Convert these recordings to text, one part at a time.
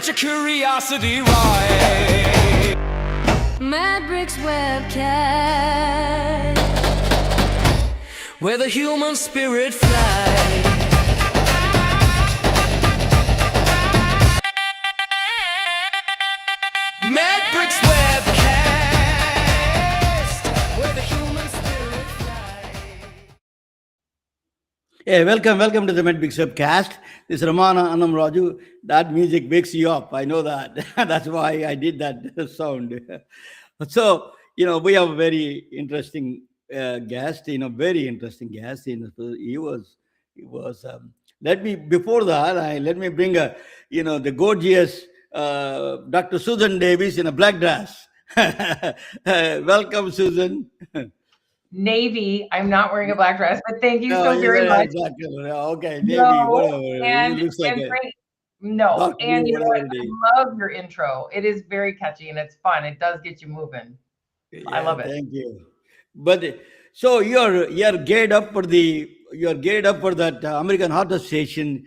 Let your curiosity rise. Mad Bricks webcast, Where the human spirit flies. Mad Bricks webcast. Where the human spirit flies. Hey, welcome to the Medbix webcast. This is Ramana Annam Raju. That music wakes you up. I know that. That's why I did that sound. So, we have a very interesting guest. Very interesting guest. He was. Let me before that. Let me bring the gorgeous Dr. Susan Davis in a black dress. Welcome, Susan. Navy. I'm not wearing a black dress, but thank you so very much. Exactly. Okay, maybe No, whatever. and, It looks like and a great. No, doctor, and you know what? whatever it is. I love your intro. It is very catchy and it's fun. It does get you moving. I love it. Thank you. But so you're geared up for that American Heart Association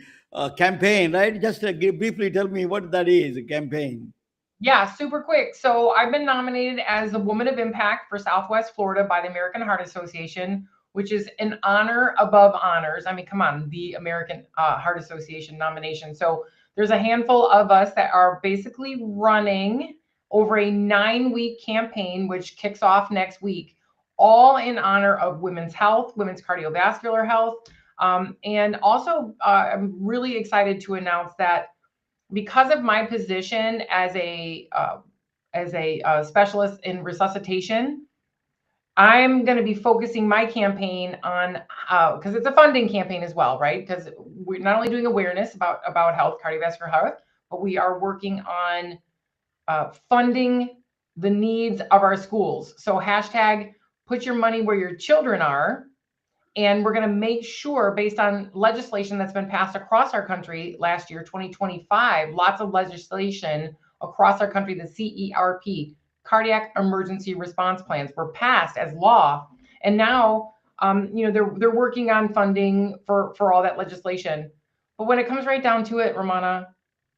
campaign, right? Just briefly tell me what that is, a campaign. Yeah, super quick. So I've been nominated as a Woman of Impact for Southwest Florida by the American Heart Association, which is an honor above honors. I mean, come on, the American Heart Association nomination. So there's a handful of us that are basically running over a 9-week campaign, which kicks off next week, all in honor of women's health, women's cardiovascular health. And also, I'm really excited to announce that because of my position as a specialist in resuscitation, I'm going to be focusing my campaign on because it's a funding campaign as well, right? Because we're not only doing awareness about health, cardiovascular health, but we are working on funding the needs of our schools. So hashtag put your money where your children are. And we're going to make sure, based on legislation that's been passed across our country last year, 2025, lots of legislation across our country, the CERP, Cardiac Emergency Response Plans, were passed as law. And now, they're working on funding for all that legislation. But when it comes right down to it, Ramana,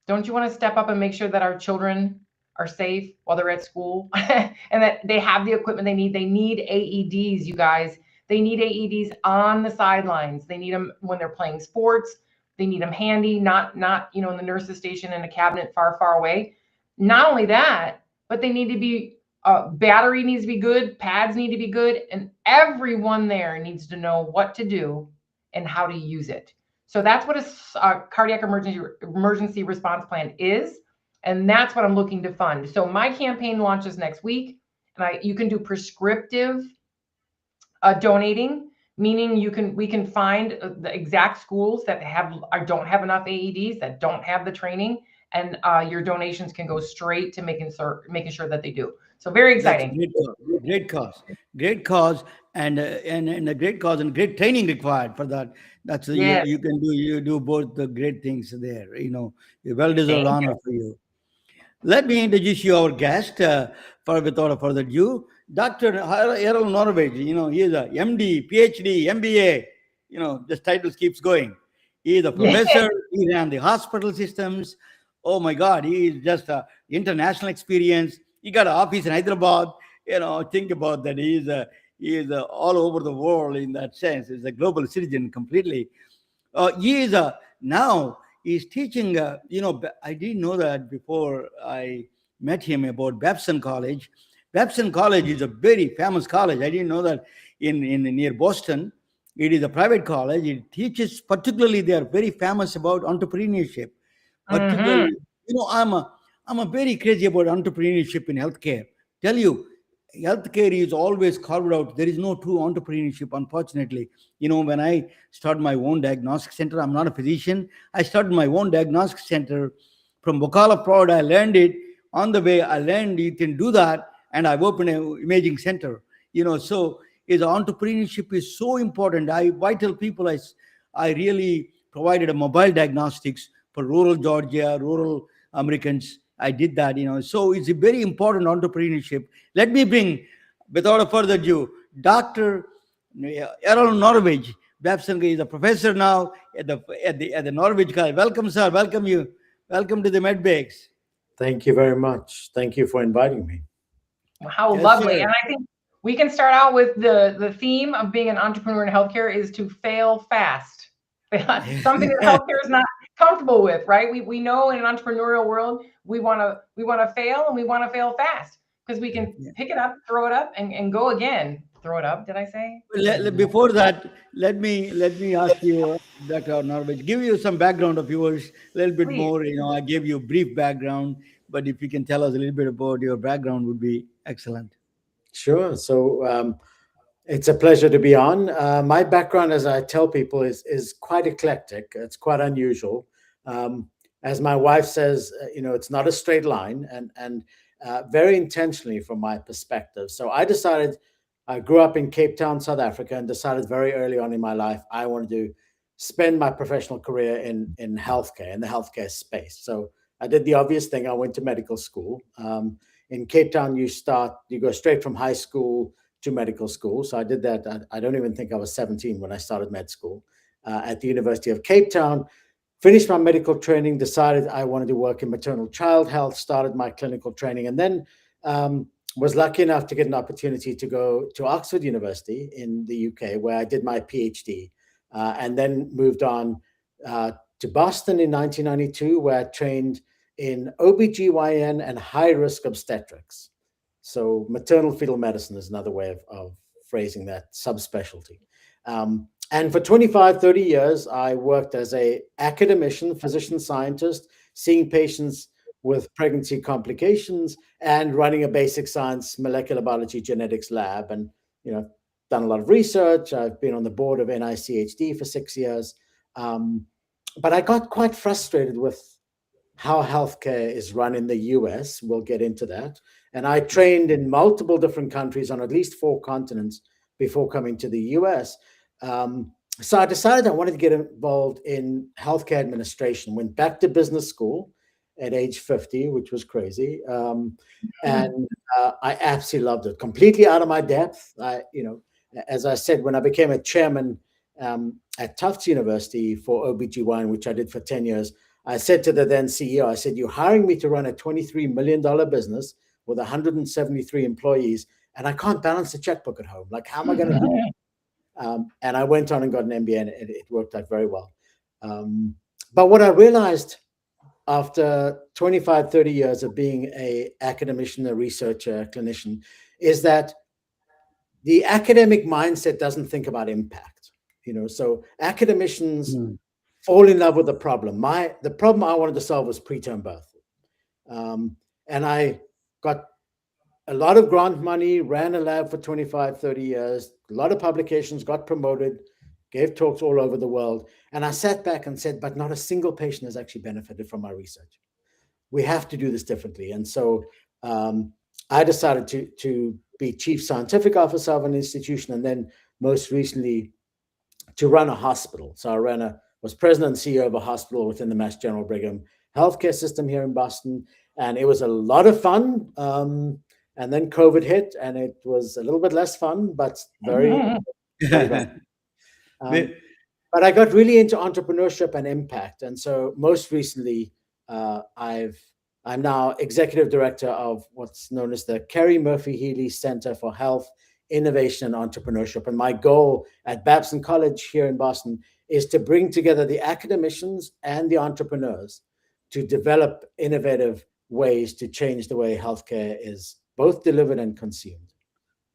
don't you want to step up and make sure that our children are safe while they're at school and that they have the equipment they need? They need AEDs, you guys. They need AEDs on the sidelines. They need them when they're playing sports. They need them handy, not in the nurse's station in a cabinet far, far away. Not only that, but they need to be, battery needs to be good, pads need to be good, and everyone there needs to know what to do and how to use it. So that's what a cardiac emergency response plan is, and that's what I'm looking to fund. So my campaign launches next week, and you can do prescriptive donating, meaning we can find the exact schools that don't have enough AEDs, that don't have the training, and your donations can go straight to making sure that they do. So very exciting. Great cause, and a great cause and great training required for that. That's you do both the great things there. A well-deserved honor for you. Let me introduce you our guest without further ado. Dr. Errol Norwitz, he is a MD, PhD, MBA, this title keeps going. He is a professor, he ran the hospital systems. Oh my God, he is just an international experience. He got an office in Hyderabad. Think about that. He is all over the world in that sense. He's a global citizen completely. He is now he's teaching, I didn't know that before I met him about Babson College. Babson College is a very famous college. I didn't know that in near Boston. It is a private college. It teaches, particularly, they are very famous about entrepreneurship. Particularly, I'm a very crazy about entrepreneurship in healthcare. Tell you, healthcare is always carved out. There is no true entrepreneurship, unfortunately. When I started my own diagnostic center, I'm not a physician. I started my own diagnostic center from Bocala, Florida. I learned it on the way. I learned you can do that. And I've opened an imaging center, so entrepreneurship is so important. I tell people I really provided a mobile diagnostics for rural Georgia, rural Americans. I did that, so it's a very important entrepreneurship. Let me bring, without further ado, Dr. Errol Norwitz. Babson is a professor now at the Norwich College. Welcome, sir. Welcome you. Welcome to the MedBakes. Thank you very much. Thank you for inviting me. How Yes, lovely. sir. And I think we can start out with the theme of being an entrepreneur in healthcare is to fail fast. Something that healthcare is not comfortable with, right? We know in an entrepreneurial world, we wanna fail and we want to fail fast because we can Yeah. pick it up, throw it up, and go again. Throw it up, did I say? Before that, let me ask you, Dr. Norwich, give you some background of yours, a little bit Please. more. I gave you a brief background, but if you can tell us a little bit about your background, would be excellent. Sure. So it's a pleasure to be on. My background, as I tell people, is quite eclectic. It's quite unusual. Um, as my wife says, it's not a straight line, and very intentionally from my perspective. So I grew up in Cape Town, South Africa, and decided very early on in my life I wanted to spend my professional career in healthcare, in the healthcare space. So I did the obvious thing. I went to medical school. In Cape Town, you go straight from high school to medical school. So I did that. I don't even think I was 17 when I started med school at the University of Cape Town. Finished my medical training, decided I wanted to work in maternal child health, started my clinical training, and then was lucky enough to get an opportunity to go to Oxford University in the UK, where I did my PhD, and then moved on to Boston in 1992, where I trained in OBGYN and high risk obstetrics. So maternal fetal medicine is another way of phrasing that subspecialty. And for 25, 30 years, I worked as a academician, physician scientist, seeing patients with pregnancy complications and running a basic science molecular biology genetics lab, and done a lot of research. I've been on the board of NICHD for 6 years. But I got quite frustrated with how healthcare is run in the US. We'll get into that. And I trained in multiple different countries on at least 4 continents before coming to the US. So I decided I wanted to get involved in healthcare administration. Went back to business school at age 50, which was crazy. And I absolutely loved it. Completely out of my depth. As I said, when I became a chairman at Tufts University for OBGYN, which I did for 10 years, I said to the then CEO, I said, "You're hiring me to run a $23 million business with 173 employees, and I can't balance the checkbook at home. Like, how am I going to do it?" And I went on and got an MBA, and it worked out very well. But what I realized after 25, 30 years of being an academician, a researcher, a clinician, is that the academic mindset doesn't think about impact. So academicians fall in love with the problem. The problem I wanted to solve was preterm birth. And I got a lot of grant money, ran a lab for 25, 30 years, a lot of publications, got promoted, gave talks all over the world. And I sat back and said, but not a single patient has actually benefited from my research. We have to do this differently. And so I decided to be chief scientific officer of an institution, and then most recently to run a hospital. So I was president and CEO of a hospital within the Mass General Brigham healthcare system here in Boston. And it was a lot of fun. And then COVID hit, and it was a little bit less fun, but very, very fun. But I got really into entrepreneurship and impact. And so most recently, I'm now executive director of what's known as the Kerry Murphy Healy Center for Health, Innovation, and Entrepreneurship. And my goal at Babson College here in Boston is to bring together the academicians and the entrepreneurs to develop innovative ways to change the way healthcare is both delivered and consumed.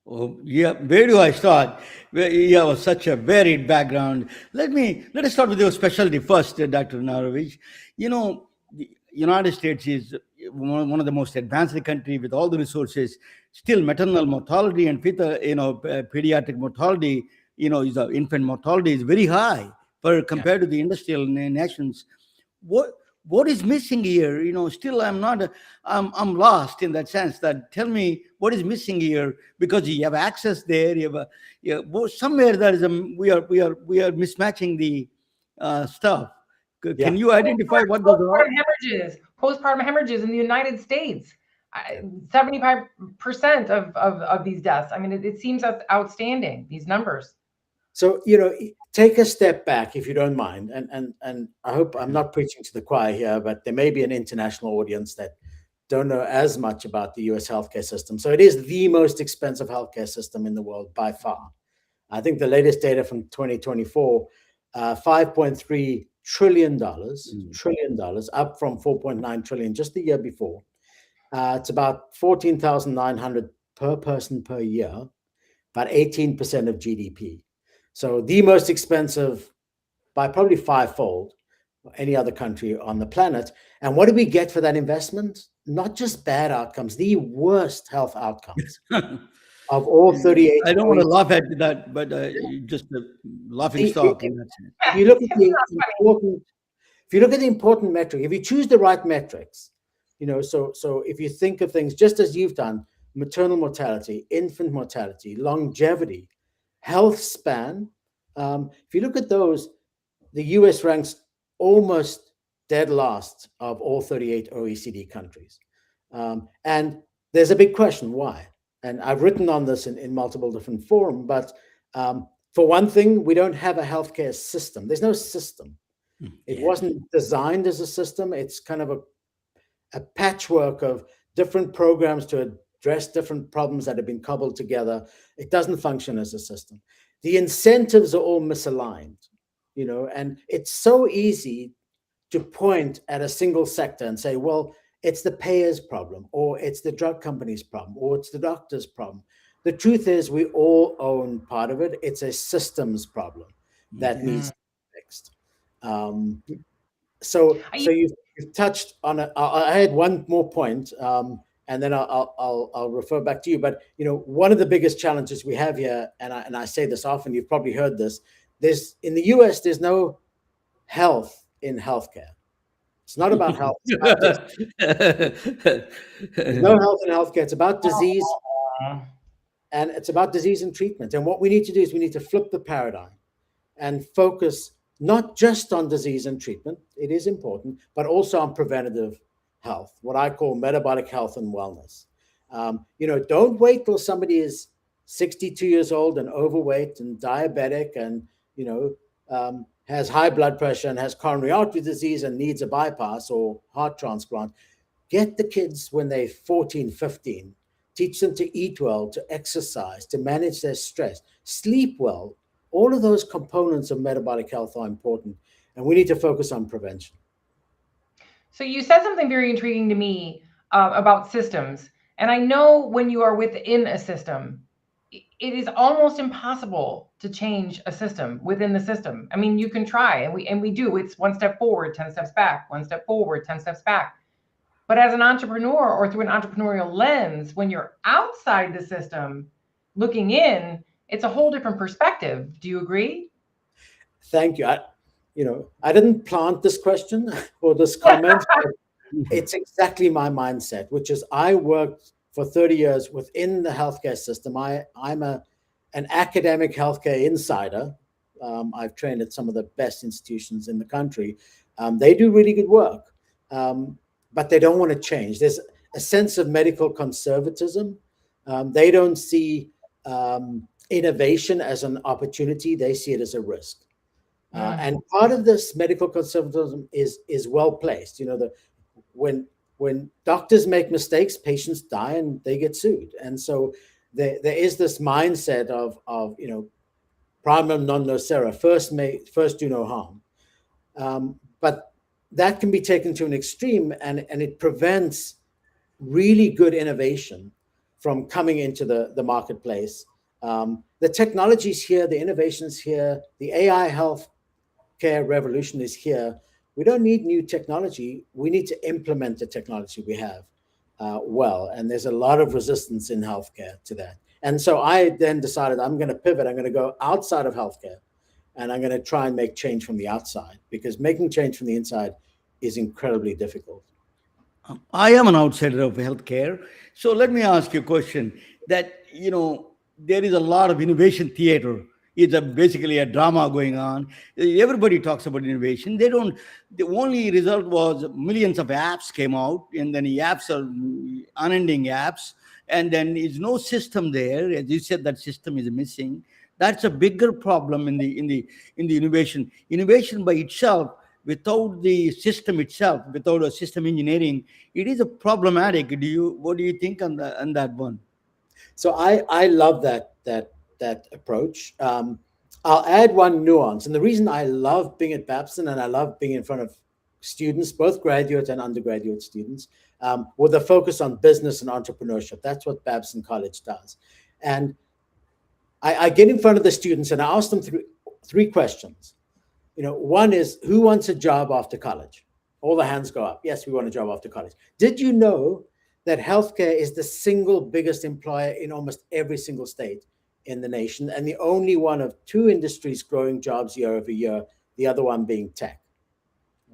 Oh, yeah. Where do I start? You have such a varied background. Let us start with your specialty first, Dr. Narovich. The United States is one of the most advanced country with all the resources. Still, maternal mortality and pediatric mortality, is infant mortality is very high compared to the industrial nations. What is missing here? Still I'm lost in that sense. That tell me what is missing here, because you have access there. Somewhere there is we are mismatching the stuff. Can you identify what goes wrong? Postpartum hemorrhages in the United States, 75% of these deaths. I mean, it seems outstanding, these numbers. So, take a step back if you don't mind. And I hope I'm not preaching to the choir here, but there may be an international audience that don't know as much about the US healthcare system. So it is the most expensive healthcare system in the world by far. I think the latest data from 2024, $5.3 trillion, up from 4.9 trillion just the year before. It's about 14,900 per person per year, about 18% of GDP. So the most expensive by probably fivefold any other country on the planet. And what do we get for that investment? Not just bad outcomes, the worst health outcomes of all 38. I don't want to laugh at that, but just a laughing stock. In that sense. If you look at the important, if you look at the important metric, if you choose the right metrics, so if you think of things just as you've done, maternal mortality, infant mortality, longevity, health span, if you look at those, the US ranks almost dead last of all 38 OECD countries. And there's a big question, why? And I've written on this in multiple different forums, but for one thing, we don't have a healthcare system. There's no system. It wasn't designed as a system. It's kind of a patchwork of different programs to address different problems that have been cobbled together. It doesn't function as a system. The incentives are all misaligned, and it's so easy to point at a single sector and say, well, it's the payer's problem, or it's the drug company's problem, or it's the doctor's problem. The truth is we all own part of it. It's a systems problem that needs to be fixed. So you've touched on it. I had one more point, and then I'll refer back to you. But one of the biggest challenges we have here, and I say this often, you've probably heard this. In the US, there's no health in healthcare. It's not about health. There's no health in healthcare. It's about disease, and it's about disease and treatment. And what we need to do is we need to flip the paradigm and focus not just on disease and treatment. It is important, but also on preventative health, what I call metabolic health and wellness. Don't wait till somebody is 62 years old and overweight and diabetic and, has high blood pressure and has coronary artery disease and needs a bypass or heart transplant. Get the kids when they're 14, 15. Teach them to eat well, to exercise, to manage their stress, sleep well. All of those components of metabolic health are important, and we need to focus on prevention. So you said something very intriguing to me about systems. And I know when you are within a system, it is almost impossible to change a system within the system. I mean, you can try, and we do. It's one step forward, 10 steps back, one step forward, 10 steps back. But as an entrepreneur or through an entrepreneurial lens, when you're outside the system looking in, it's a whole different perspective. Do you agree? Thank you. I didn't plant this question or this comment, but it's exactly my mindset, which is I worked for 30 years within the healthcare system. I'm an academic healthcare insider. I've trained at some of the best institutions in the country. They do really good work, but they don't want to change. There's a sense of medical conservatism. They don't see innovation as an opportunity. They see it as a risk. And part of this medical conservatism is well placed. When doctors make mistakes, patients die and they get sued. And so there is this mindset of primum non nocere, first do no harm. But that can be taken to an extreme, and it prevents really good innovation from coming into the marketplace. The technology's here, the innovation's here, the AI healthcare revolution is here. We don't need new technology. We need to implement the technology we have well. And there's a lot of resistance in healthcare to that. And so I then decided I'm going to pivot. I'm going to go outside of healthcare, and I'm going to try and make change from the outside, because making change from the inside is incredibly difficult. I am an outsider of healthcare. So let me ask you a question that, there is a lot of innovation theater. It's basically a drama going on. Everybody talks about innovation. The only result was millions of apps came out, and then the apps are unending apps. And then there's no system there. As you said, that system is missing. That's a bigger problem in the innovation by itself, without the system itself, without a system engineering, it is a problematic. What do you think on that one? So I love that approach. I'll add one nuance, and the reason I love being at Babson and I love being in front of students, both graduate and undergraduate students, with a focus on business and entrepreneurship. That's what Babson College does. And I get in front of the students and I ask them three questions. One is, who wants a job after college? All the hands go up. Yes, we want a job after college. Did you know that healthcare is the single biggest employer in almost every single state in the nation, and the only one of two industries growing jobs year over year, the other one being tech?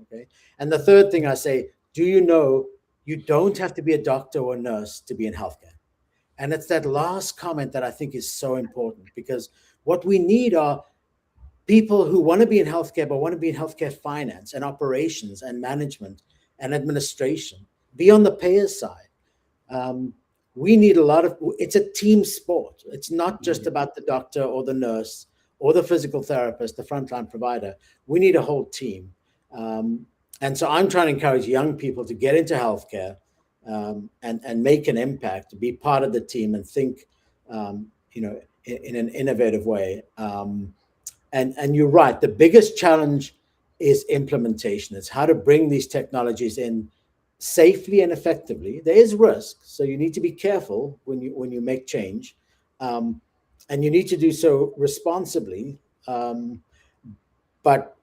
Okay. And the third thing I say, do you know you don't have to be a doctor or a nurse to be in healthcare? And it's that last comment that I think is so important, because what we need are people who want to be in healthcare, but want to be in healthcare finance and operations and management and administration, be on the payer's side. We need it's a team sport. It's not just about the doctor or the nurse or the physical therapist, the frontline provider. We need a whole team. And so I'm trying to encourage young people to get into healthcare and make an impact, to be part of the team and think, in an innovative way. And you're right. The biggest challenge is implementation. It's how to bring these technologies in safely and effectively. There is risk, so you need to be careful when you make change, and you need to do so responsibly. But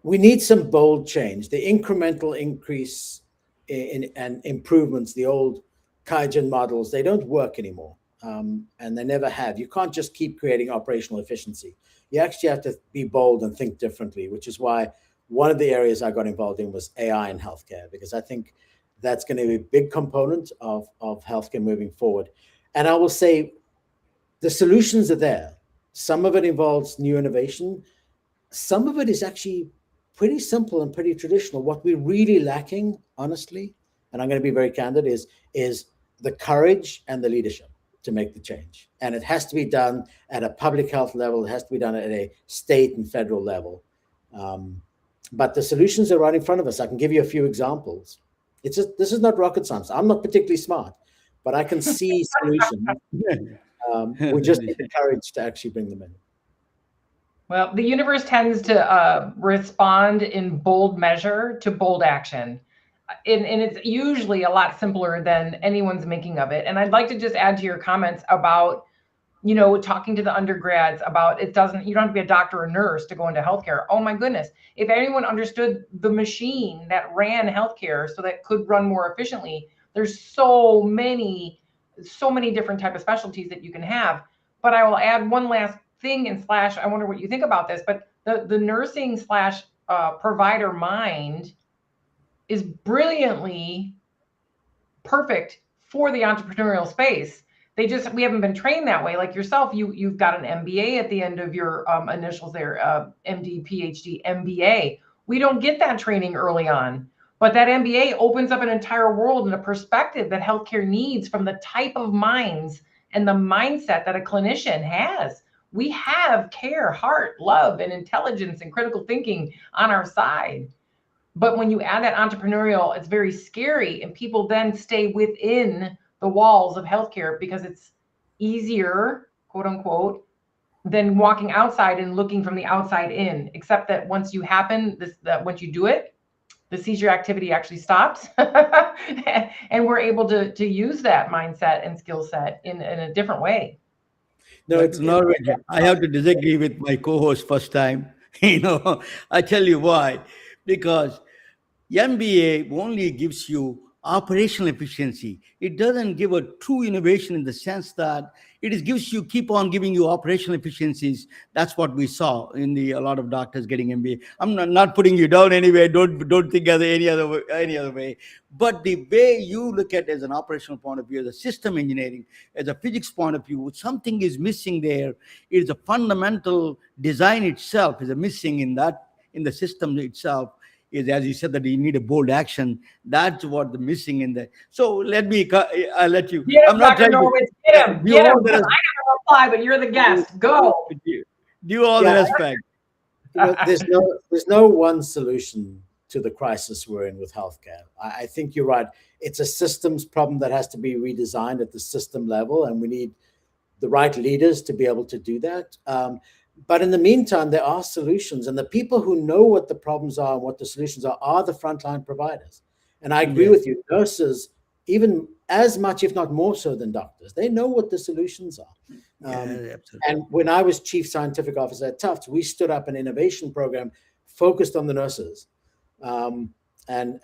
we need some bold change. The incremental increase and improvements, the old Kaizen models, they don't work anymore, and they never have. You can't just keep creating operational efficiency. You actually have to be bold and think differently, which is why one of the areas I got involved in was AI in healthcare, because I think that's going to be a big component of healthcare moving forward. And I will say the solutions are there. Some of it involves new innovation. Some of it is actually pretty simple and pretty traditional. What we're really lacking, honestly, and I'm going to be very candid, is the courage and the leadership to make the change. And it has to be done at a public health level. It has to be done at a state and federal level. But the solutions are right in front of us. I can give you a few examples. This is not rocket science. I'm not particularly smart, but I can see solutions. We just need the courage to actually bring them in. Well, the universe tends to respond in bold measure to bold action. And it's usually a lot simpler than anyone's making of it. And I'd like to just add to your comments about, talking to the undergrads about you don't have to be a doctor or nurse to go into healthcare. Oh my goodness. If anyone understood the machine that ran healthcare so that it could run more efficiently, there's so many different type of specialties that you can have. But I will add one last thing / I wonder what you think about this, but the nursing / provider mind is brilliantly perfect for the entrepreneurial space. We haven't been trained that way. Like yourself, you've got an MBA at the end of your initials there, MD, PhD, MBA. We don't get that training early on, but that MBA opens up an entire world and a perspective that healthcare needs from the type of minds and the mindset that a clinician has. We have care, heart, love, and intelligence and critical thinking on our side. But when you add that entrepreneurial, it's very scary, and people then stay within the walls of healthcare because it's easier, quote unquote, than walking outside and looking from the outside in. Except that once you do it, the seizure activity actually stops, and we're able to use that mindset and skill set in a different way. No, it's not. I have to disagree with my co-host first time. I tell you why. Because MBA only gives you operational efficiency. It doesn't give a true innovation in the sense that keep on giving you operational efficiencies. That's what we saw in a lot of doctors getting MBA. I'm not putting you down anyway. Don't think any other way. But the way you look at it as an operational point of view, as a system engineering, as a physics point of view, something is missing there. It is a fundamental design itself is missing in the system itself. is, as you said, that you need a bold action. That's what the missing in the. So I'll let you. Get him, I'm not Dr. trying to Norwitz. Get him. do Get him. all the Because I never reply, but you're the guest. Go. do all the Yeah, respect. there's no one solution to the crisis we're in with healthcare. I think you're right. It's a systems problem that has to be redesigned at the system level, and we need the right leaders to be able to do that. But in the meantime, there are solutions, and the people who know what the problems are and what the solutions are the frontline providers. And I agree with you, nurses, even as much, if not more so than doctors, they know what the solutions are. Absolutely. And when I was chief scientific officer at Tufts, we stood up an innovation program focused on the nurses, and at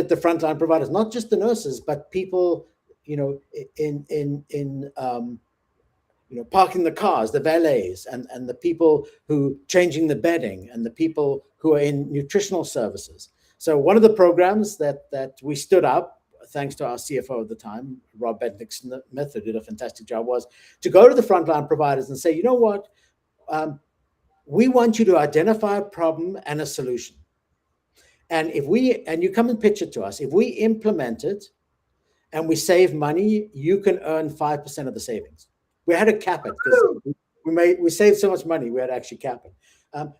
the frontline providers, not just the nurses, but people, in parking the cars, the valets, and the people who changing the bedding, and the people who are in nutritional services. So one of the programs that we stood up, thanks to our CFO at the time, Rob Bednick-Smith, who did a fantastic job, was to go to the frontline providers and say, you know what, we want you to identify a problem and a solution. And you come and pitch it to us, if we implement it and we save money, you can earn 5% of the savings. We had to cap it because we saved so much money, we had to actually cap it.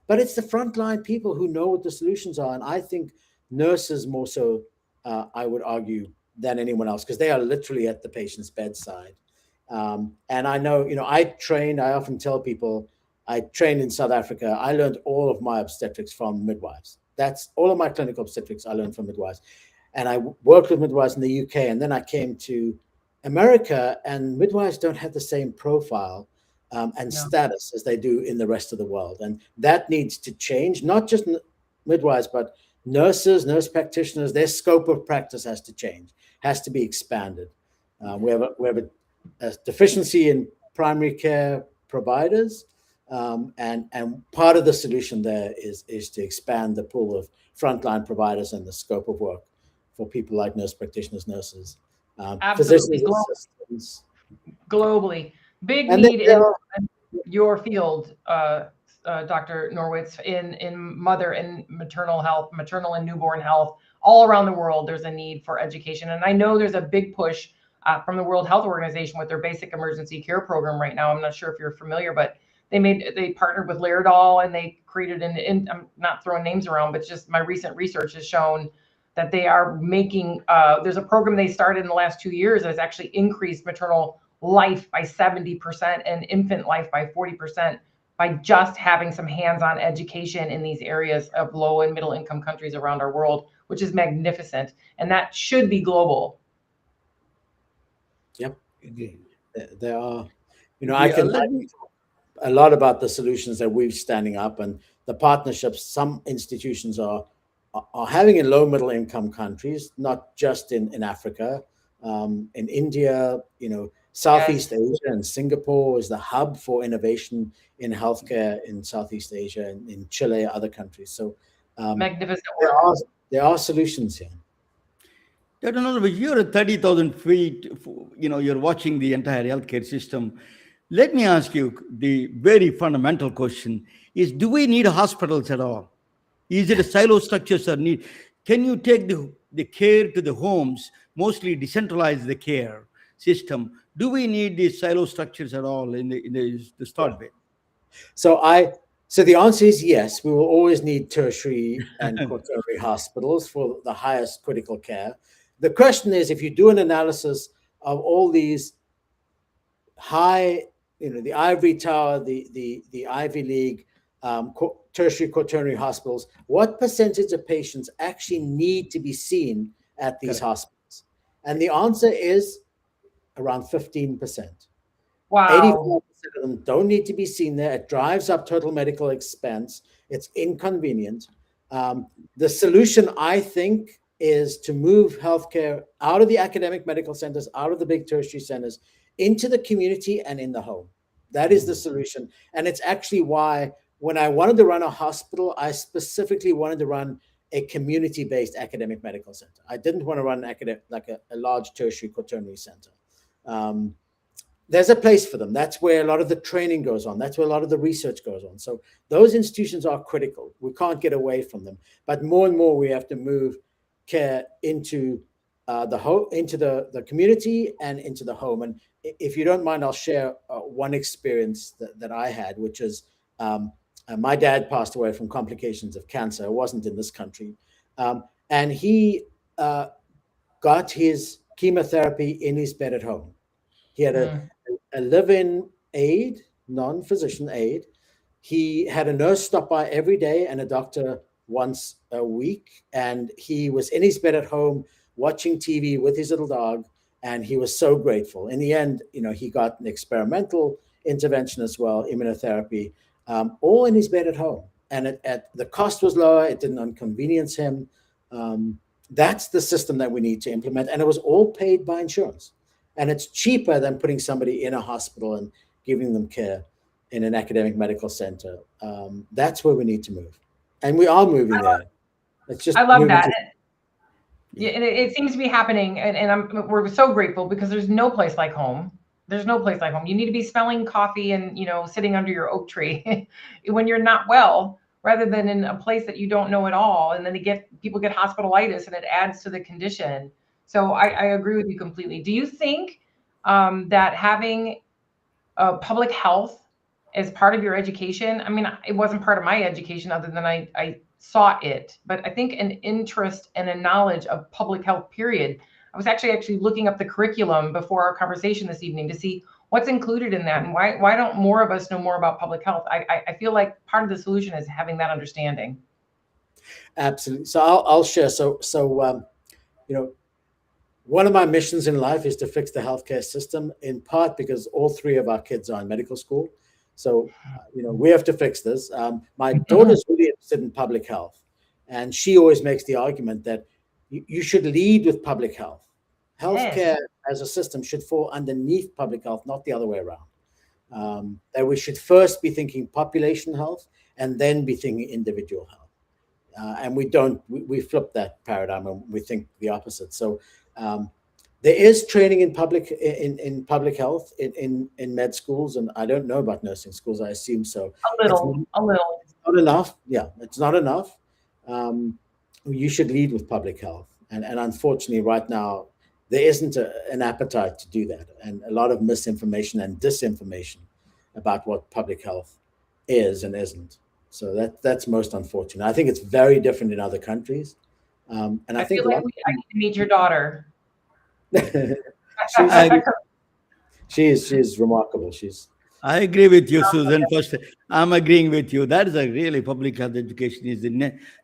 But it's the frontline people who know what the solutions are. And I think nurses more so, I would argue, than anyone else, because they are literally at the patient's bedside. And I know, I often tell people, I trained in South Africa. I learned all of my obstetrics from midwives. That's all of my clinical obstetrics I learned from midwives. And I worked with midwives in the UK, and then I came to America, and midwives don't have the same profile and status as they do in the rest of the world. And that needs to change, not just midwives, but nurses, nurse practitioners. Their scope of practice has to change, has to be expanded. We have a deficiency in primary care providers, and part of the solution there is to expand the pool of frontline providers and the scope of work for people like nurse practitioners, nurses, Absolutely. physicians, assistants. Globally. Big And need then in your field, Dr. Norwitz, in mother and maternal health, maternal and newborn health. All around the world, there's a need for education. And I know there's a big push from the World Health Organization with their basic emergency care program right now. I'm not sure if you're familiar, but they partnered with Laerdal, and they created I'm not throwing names around, but just my recent research has shown that they are making, there's a program they started in the last 2 years that has actually increased maternal life by 70% and infant life by 40% by just having some hands-on education in these areas of low and middle income countries around our world, which is magnificent. And that should be global. Yep. There are, I can talk a lot about the solutions that we're standing up and the partnerships some institutions are having in low middle income countries, not just in Africa, in India, Southeast Asia, and Singapore is the hub for innovation in healthcare in Southeast Asia, and in Chile, other countries. So magnificent work. There are solutions here. Dr. Norwitz, you're at 30,000 feet, you're watching the entire healthcare system. Let me ask you the very fundamental question is, do we need hospitals at all? Is it a silo structures or need? Can you take the care to the homes, mostly decentralize the care system? Do we need these silo structures at all in the start with? So the answer is yes. We will always need tertiary and quaternary hospitals for the highest critical care. The question is, if you do an analysis of all these high, the Ivory Tower, the Ivy League, tertiary quaternary hospitals, what percentage of patients actually need to be seen at these hospitals? And the answer is around 15%. Wow. 84% of them don't need to be seen there. It drives up total medical expense. It's inconvenient. The solution, I think, is to move healthcare out of the academic medical centers, out of the big tertiary centers, into the community and in the home. That is the solution. And it's actually why when I wanted to run a hospital, I specifically wanted to run a community-based academic medical center. I didn't want to run a large tertiary quaternary center. there's a place for them. That's where a lot of the training goes on. That's where a lot of the research goes on. So those institutions are critical. We can't get away from them. But more and more, we have to move care into into the community and into the home. And if you don't mind, I'll share one experience that I had, which is my dad passed away from complications of cancer. It wasn't in this country. And he got his chemotherapy in his bed at home. He had a live-in aide, non-physician aide. He had a nurse stop by every day and a doctor once a week. And he was in his bed at home watching TV with his little dog. And he was so grateful. In the end, he got an experimental intervention as well, immunotherapy, all in his bed at home. And the cost was lower. It didn't inconvenience him. That's the system that we need to implement. And it was all paid by insurance. And it's cheaper than putting somebody in a hospital and giving them care in an academic medical center. That's where we need to move. And we are moving there. It's just I love that. Yeah, and it seems to be happening. And we're so grateful because there's no place like home. There's no place like home. You need to be smelling coffee and, sitting under your oak tree when you're not well, rather than in a place that you don't know at all. And then people get hospitalitis and it adds to the condition. So I agree with you completely. Do you think that having public health as part of your education, I mean, it wasn't part of my education other than I sought it, but I think an interest and a knowledge of public health, period. I was actually looking up the curriculum before our conversation this evening to see what's included in that and why don't more of us know more about public health? I feel like part of the solution is having that understanding. Absolutely. So I'll share. So one of my missions in life is to fix the healthcare system, in part because all three of our kids are in medical school. So, we have to fix this. My daughter's really interested in public health, and she always makes the argument that you should lead with public health. Healthcare as a system should fall underneath public health, not the other way around. That we should first be thinking population health and then be thinking individual health. And we flip that paradigm and we think the opposite. So there is training in public health in med schools, and I don't know about nursing schools. I assume so. A little. It's not enough. Yeah, it's not enough. You should lead with public health, and unfortunately, right now there isn't an appetite to do that, and a lot of misinformation and disinformation about what public health is and isn't. So that's most unfortunate. I think it's very different in other countries. And I think feel like I need to meet your daughter. she's remarkable. I agree with you, Susan. First, I'm agreeing with you. That is a really public health education.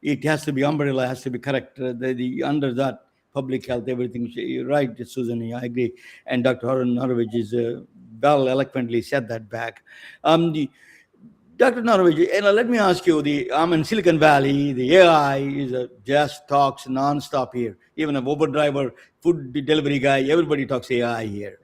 It has to be umbrella, has to be correct. Under that public health, everything. You're right, Susan. I agree. And Dr. Errol Norwitz is well eloquently said that back. Dr. Norwitz, let me ask you, I'm in Silicon Valley, the AI is just talks nonstop here. Even a Uber driver, food delivery guy, everybody talks AI here.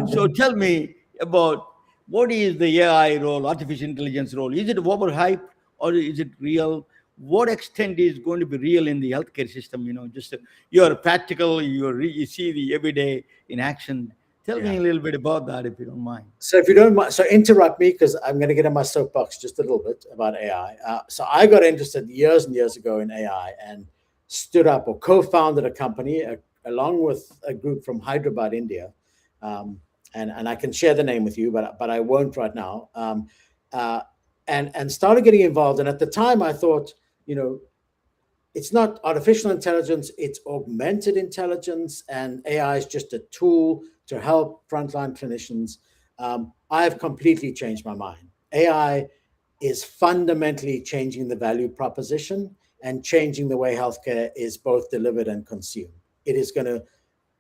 So tell me about what is the AI role, artificial intelligence role? Is it overhyped or is it real? What extent is going to be real in the healthcare system? Just you're practical, you see the everyday in action. Tell me a little bit about that, if you don't mind. So if you don't mind, so interrupt me because I'm going to get on my soapbox just a little bit about AI. So I got interested years and years ago in AI and stood up or co-founded a company along with a group from Hyderabad, India. And I can share the name with you, but I won't right now. And started getting involved. And at the time I thought, it's not artificial intelligence, it's augmented intelligence, and AI is just a tool to help frontline clinicians. I have completely changed my mind. AI is fundamentally changing the value proposition and changing the way healthcare is both delivered and consumed. It is going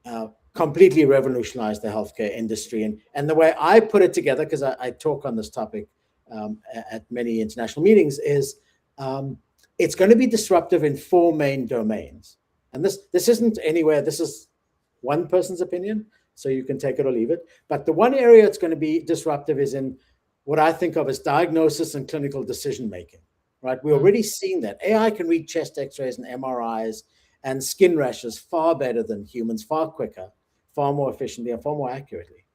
to completely revolutionize the healthcare industry. And the way I put it together, because I talk on this topic at many international meetings, is it's going to be disruptive in 4 main domains. And this isn't anywhere, this is one person's opinion, so you can take it or leave it. But the one area it's going to be disruptive is in what I think of as diagnosis and clinical decision-making, right? We're already seeing that. AI can read chest x-rays and MRIs and skin rashes far better than humans, far quicker, far more efficiently, and far more accurately.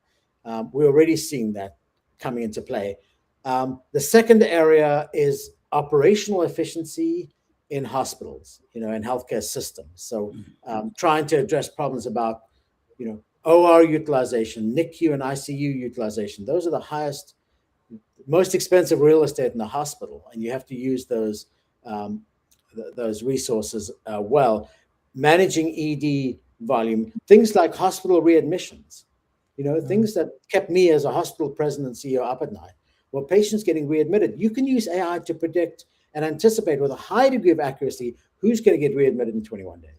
We're already seeing that coming into play. The second area is operational efficiency in hospitals, in healthcare systems. So trying to address problems about, OR utilization, NICU and ICU utilization. Those are the highest, most expensive real estate in the hospital, and you have to use those resources well. Managing ED volume, things like hospital readmissions, things that kept me as a hospital president and CEO up at night. Well, patients getting readmitted, you can use AI to predict and anticipate with a high degree of accuracy who's going to get readmitted in 21 days.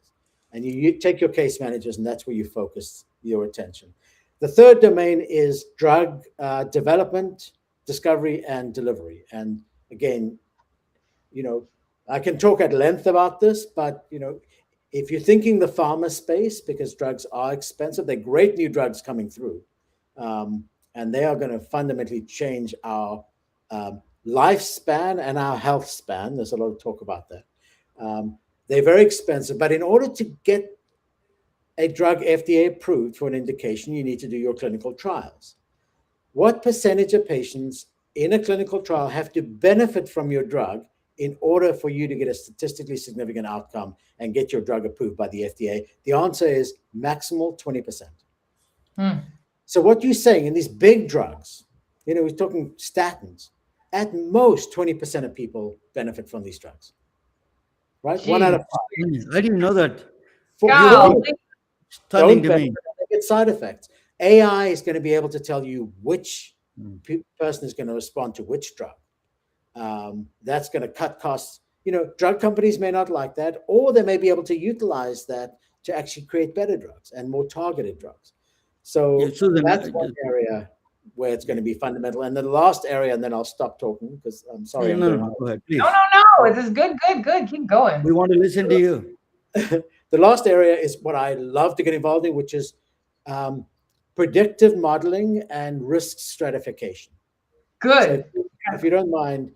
And you take your case managers, and that's where you focus your attention. The third domain is drug development, discovery, and delivery. And again, I can talk at length about this, but if you're thinking the pharma space, because drugs are expensive, they're great new drugs coming through, and they are going to fundamentally change our lifespan and our health span. There's a lot of talk about that. They're very expensive, but in order to get a drug FDA approved for an indication, you need to do your clinical trials. What percentage of patients in a clinical trial have to benefit from your drug in order for you to get a statistically significant outcome and get your drug approved by the FDA? The answer is maximal 20%. So what you're saying in these big drugs, we're talking statins, at most 20% of people benefit from these drugs, right? Jeez. 1 out of 5. I didn't know that. Don't Stunning to me. benefit, they get side effects. AI is going to be able to tell you which person is going to respond to which drug. That's going to cut costs. Drug companies may not like that, or they may be able to utilize that to actually create better drugs and more targeted drugs. So that's one area where it's going to be fundamental. And the last area, and then I'll stop talking because I'm sorry. No, go ahead, please. No. This is good. Keep going. We want to listen to you. The last area is what I love to get involved in, which is predictive modeling and risk stratification. Good. So if you don't mind,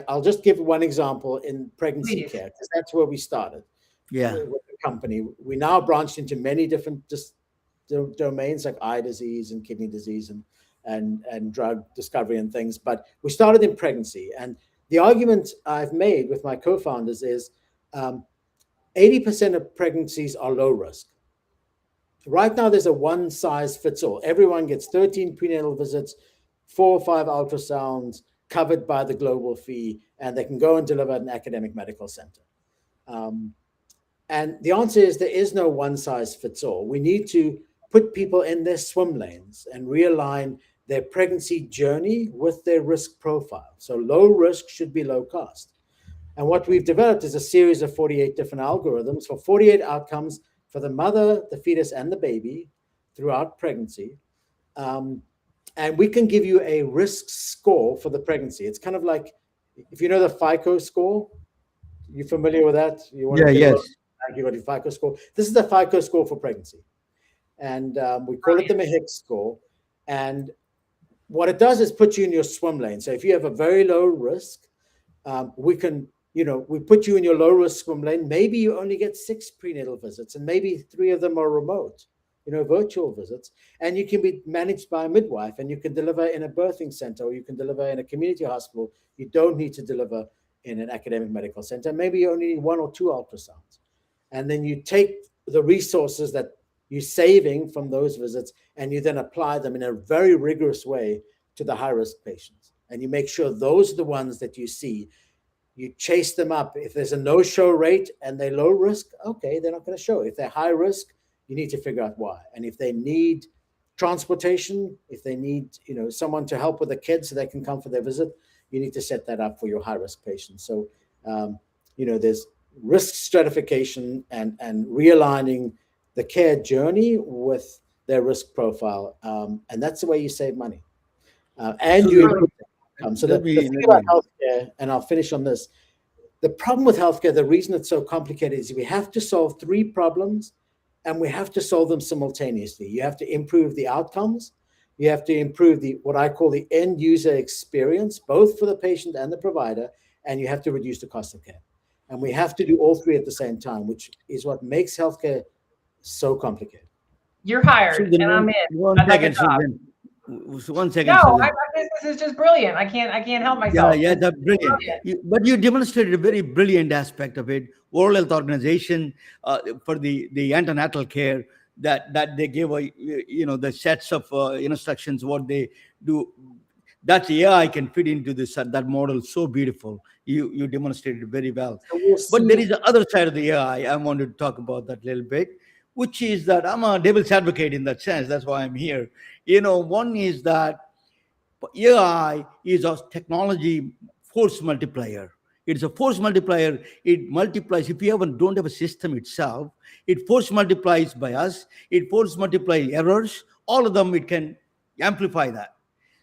I'll just give one example in pregnancy care, because that's where we started. Yeah. With the company. We now branched into many different domains like eye disease and kidney disease and drug discovery and things. But we started in pregnancy. And the argument I've made with my co-founders is 80% of pregnancies are low risk. Right now, there's a one size fits all. Everyone gets 13 prenatal visits, 4 or 5 ultrasounds covered by the global fee, and they can go and deliver at an academic medical center. And the answer is there is no one size fits all. We need to put people in their swim lanes and realign their pregnancy journey with their risk profile. So low risk should be low cost. And what we've developed is a series of 48 different algorithms for 48 outcomes for the mother, the fetus, and the baby throughout pregnancy. And we can give you a risk score for the pregnancy. It's kind of like, if you know the FICO score, you familiar with that? Yes. You got your FICO score. This is the FICO score for pregnancy. And we call it the Mahik score. And what it does is put you in your swim lane. So if you have a very low risk, we can, we put you in your low risk swim lane. Maybe you only get 6 prenatal visits, and maybe 3 of them are remote, virtual visits. And you can be managed by a midwife, and you can deliver in a birthing center, or you can deliver in a community hospital. You don't need to deliver in an academic medical center. Maybe you only need 1 or 2 ultrasounds. And then you take the resources that you're saving from those visits, and you then apply them in a very rigorous way to the high-risk patients. And you make sure those are the ones that you see. You chase them up. If there's a no-show rate and they're low risk, okay, they're not going to show. If they're high risk, you need to figure out why. And if they need transportation, if they need someone to help with the kids so they can come for their visit, you need to set that up for your high-risk patients. So, there's risk stratification and realigning the care journey with their risk profile. And that's the way you save money. And you improve income. So the thing about healthcare, and I'll finish on this, the problem with healthcare, the reason it's so complicated is we have to solve 3 problems, and we have to solve them simultaneously. You have to improve the outcomes. You have to improve what I call the end user experience, both for the patient and the provider, and you have to reduce the cost of care. And we have to do all 3 at the same time, which is what makes healthcare so complicated. You're hired, Susan, and I'm in. One I'd like a second, job. Susan. So 1 second, No, Susan. this is just brilliant. I can't help Yeah, myself. yeah, This that's is brilliant. brilliant. But you demonstrated a very brilliant aspect of it. World Health Organization for the antenatal care that they give the sets of instructions what they do. That AI can fit into this that model so beautiful. You demonstrated very well. So we'll But there see. is the other side of the AI. I wanted to talk about that a little bit, which is that I'm a devil's advocate in that sense. That's why I'm here. One is that AI is a technology force multiplier. It's a force multiplier. It multiplies. If you don't have a system itself, it force multiplies by us. It force multiplies errors. All of them, it can amplify that.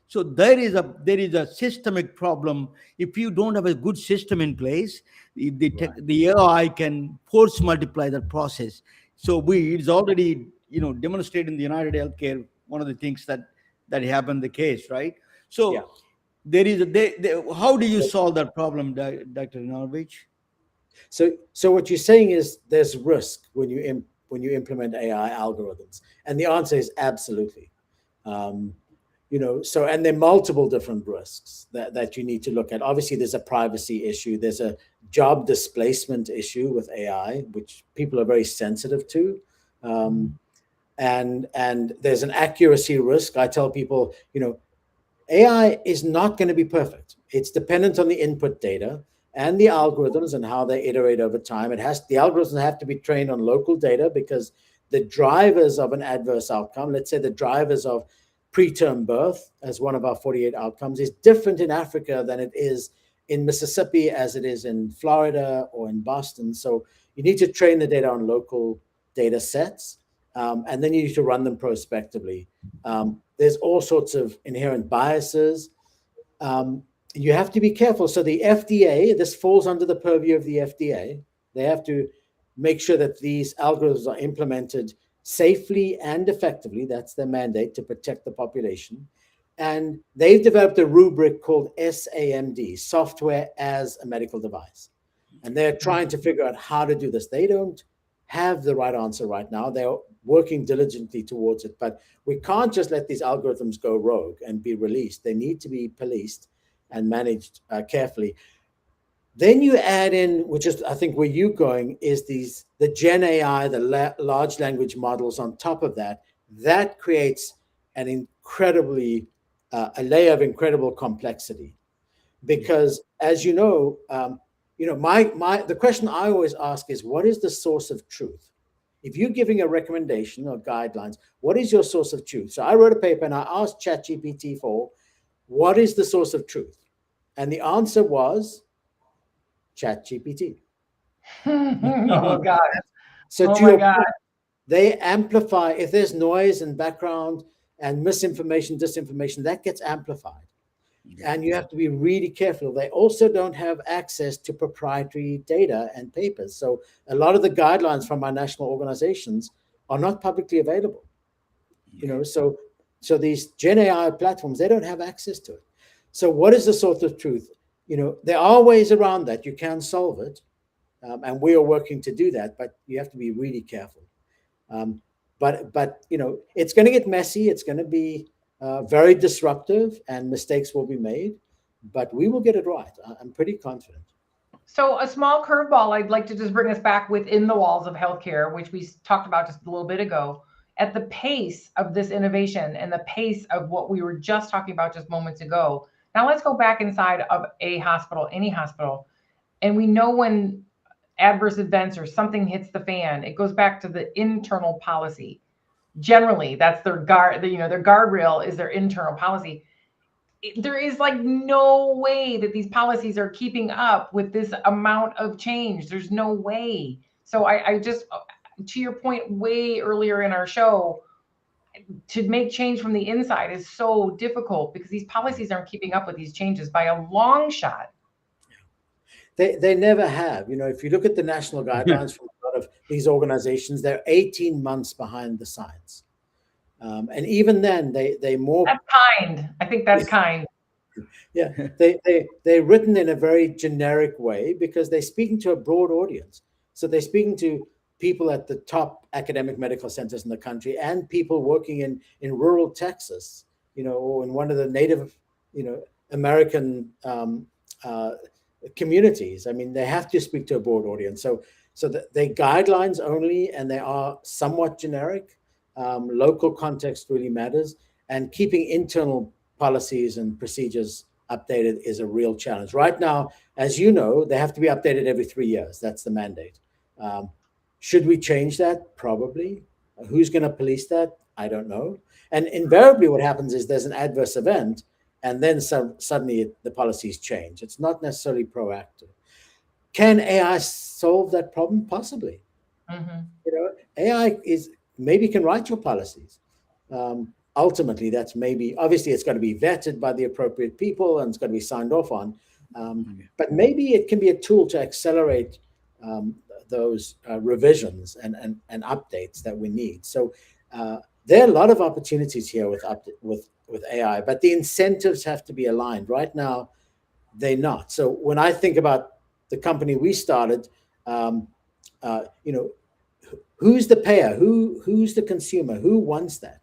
So there is a systemic problem. If you don't have a good system in place, Right. the AI can force multiply that process. So it's already demonstrated in the United Healthcare, one of the things that happened the case, right? Yeah. So there is how do you solve that problem, Dr. Norwich? So what you're saying is there's risk when when you implement AI algorithms, and the answer is absolutely. Um, so and there are multiple different risks that you need to look at. Obviously, there's a privacy issue. There's a job displacement issue with AI, which people are very sensitive to. Um, and there's an accuracy risk. I tell people, AI is not going to be perfect. It's dependent on the input data and the algorithms and how they iterate over time. The algorithms have to be trained on local data because the drivers of an adverse outcome, let's say the drivers of preterm birth as one of our 48 outcomes, is different in Africa than it is in Mississippi as it is in Florida or in Boston. So you need to train the data on local data sets, and then you need to run them prospectively. There's all sorts of inherent biases. Um, you have to be careful. So the FDA, this falls under the purview of the FDA. They have to make sure that these algorithms are implemented safely and effectively. That's their mandate, to protect the population. And they've developed a rubric called SAMD, software as a medical device. And they're trying to figure out how to do this. They don't have the right answer right now. They're working diligently towards it, but we can't just let these algorithms go rogue and be released. They need to be policed and managed carefully. Then you add in, which is I think where you're going, is the Gen AI, the large language models on top of that. That creates an incredibly a layer of incredible complexity, because as the question I always ask is, what is the source of truth? If you're giving a recommendation or guidelines, what is your source of truth? So I wrote a paper and I asked ChatGPT for what is the source of truth, and the answer was ChatGPT. Oh God. So Oh to my your God. point, they amplify. If there's noise and background and misinformation, disinformation, that gets amplified. And you have to be really careful. They also don't have access to proprietary data and papers. So a lot of the guidelines from our national organizations are not publicly available. So these Gen AI platforms, they don't have access to it. So what is the source of truth? There are ways around that. You can solve it, and we are working to do that. But you have to be really careful. Um, but it's going to get messy. It's going to be very disruptive, and mistakes will be made. But we will get it right. I'm pretty confident. So a small curveball I'd like to just bring us back within the walls of healthcare, which we talked about just a little bit ago. At the pace of this innovation and the pace of what we were just talking about just moments ago, now let's go back inside of a hospital, any hospital. And we know when adverse events or something hits the fan, it goes back to the internal policy. Generally, that's their their guardrail is their internal policy. There is like no way that these policies are keeping up with this amount of change. There's no way. So I just, to your point way earlier in our show, to make change from the inside is so difficult because these policies aren't keeping up with these changes by a long shot. They never have. If you look at the national guidelines from a lot of these organizations, they're 18 months behind the science. And even then, they more. That's kind. I think that's kind. Yeah, they're written in a very generic way because they're speaking to a broad audience. So they're speaking to people at the top academic medical centers in the country and people working in rural Texas, or in one of the Native, American communities. I mean, they have to speak to a broad audience. So they're guidelines only, and they are somewhat generic. Local context really matters, and keeping internal policies and procedures updated is a real challenge. Right now, as you know, they have to be updated every 3 years. That's the mandate. Should we change that? Probably. Who's going to police that? I don't know. And invariably what happens is there's an adverse event, and then suddenly the policies change. It's not necessarily proactive. Can AI solve that problem? Possibly. AI maybe can write your policies. Ultimately, that's maybe, obviously it's got to be vetted by the appropriate people and it's got to be signed off on. But maybe it can be a tool to accelerate those revisions and updates that we need. So there are a lot of opportunities here with AI, but the incentives have to be aligned. Right now, they're not. So when I think about the company we started, who's the payer? Who's the consumer? Who wants that?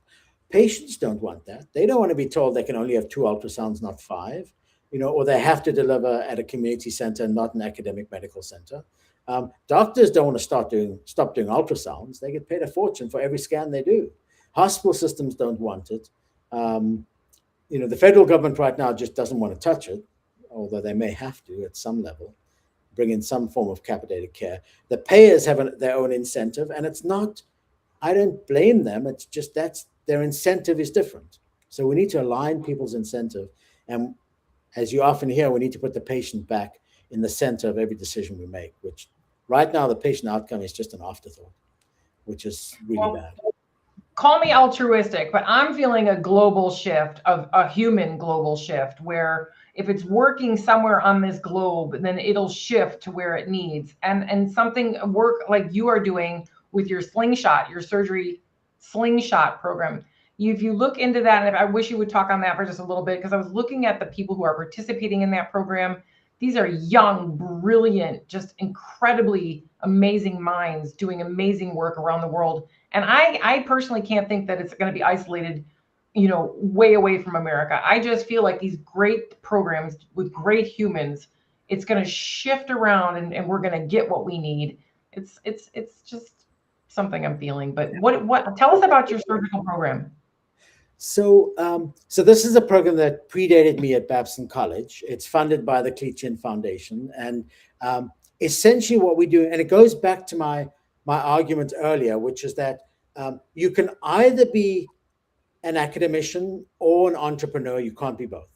Patients don't want that. They don't want to be told they can only have 2 ultrasounds, not 5, or they have to deliver at a community center, not an academic medical center. Doctors don't want to stop doing ultrasounds. They get paid a fortune for every scan they do. Hospital systems don't want it. The federal government right now just doesn't want to touch it, although they may have to at some level, bring in some form of capitated care. The payers have their own incentive, and it's not, I don't blame them. It's just their incentive is different. So we need to align people's incentive. And as you often hear, we need to put the patient back in the center of every decision we make, which right now the patient outcome is just an afterthought, which is really bad. Call me altruistic, but I'm feeling a global shift, of a human global shift, where if it's working somewhere on this globe, then it'll shift to where it needs. And something work like you are doing with your slingshot, your surgery slingshot program. If you look into that, and I wish you would talk on that for just a little bit, because I was looking at the people who are participating in that program. These are young, brilliant, just incredibly amazing minds doing amazing work around the world. And I personally can't think that it's going to be isolated, way away from America. I just feel like these great programs with great humans, it's going to shift around, and we're going to get what we need. It's just something I'm feeling. But what? Tell us about your surgical program. So this is a program that predated me at Babson College. It's funded by the Cleach Foundation, and essentially what we do, and it goes back to my argument earlier, which is that you can either be an academician or an entrepreneur. You can't be both.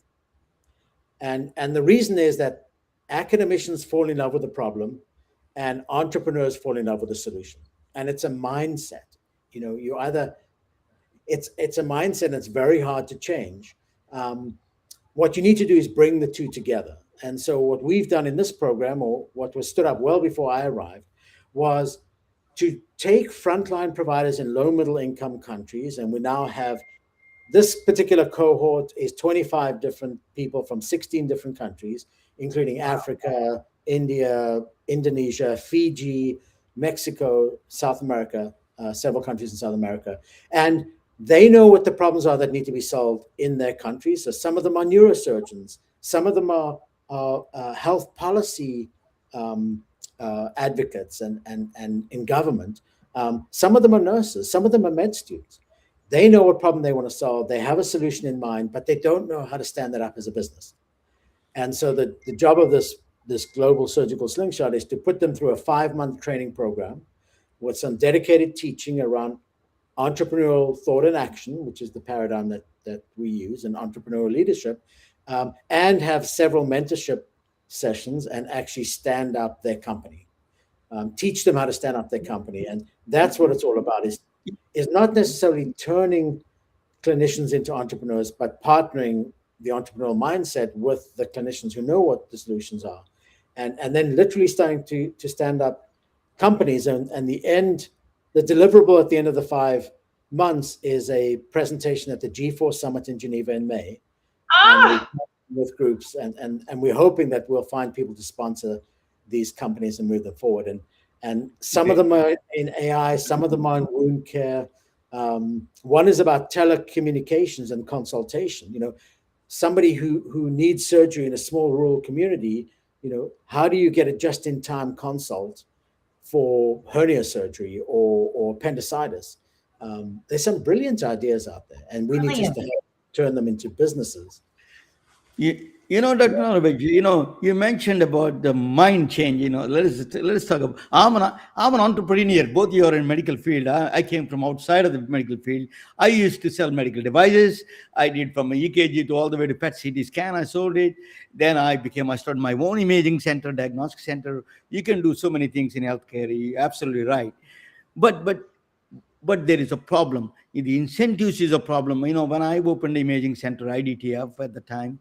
And the reason is that academicians fall in love with the problem, and entrepreneurs fall in love with the solution. And it's a mindset. You either it's a mindset that's very hard to change. What you need to do is bring the two together. And so what we've done in this program, or what was stood up well before I arrived, was to take frontline providers in low middle income countries. And we now have, this particular cohort is 25 different people from 16 different countries, including Africa, India, Indonesia, Fiji, Mexico, South America, several countries in South America. And they know what the problems are that need to be solved in their countries. So some of them are neurosurgeons, some of them are health policy advocates and in government. Some of them are nurses, some of them are med students. They know what problem they want to solve. They have a solution in mind, but they don't know how to stand that up as a business. And so the job of this global surgical slingshot is to put them through a 5-month training program with some dedicated teaching around entrepreneurial thought and action, which is the paradigm that we use, and entrepreneurial leadership, and have several mentorship sessions and actually stand up their company, teach them how to stand up their company. And that's what it's all about, is not necessarily turning clinicians into entrepreneurs, but partnering the entrepreneurial mindset with the clinicians who know what the solutions are, and then literally starting to stand up companies. And the deliverable at the end of the 5 months is a presentation at the G4 Summit in Geneva in May. With groups, and we're hoping that we'll find people to sponsor these companies and move them forward. And some of them are in AI, some of them are in wound care, One is about telecommunications and consultation. Somebody who needs surgery in a small rural community, how do you get a just-in-time consult for hernia surgery or appendicitis? There's some brilliant ideas out there, and we need just to turn them into businesses. Dr. Norwitz, you mentioned about the mind change. Let's talk about. I'm an entrepreneur. Both you are in medical field. I came from outside of the medical field. I used to sell medical devices. I did from a EKG to all the way to PET CT scan. I sold it. Then I started my own imaging center, diagnostic center. You can do so many things in healthcare. You're absolutely right. But there is a problem. The incentives is a problem. When I opened the imaging center, IDTF at the time.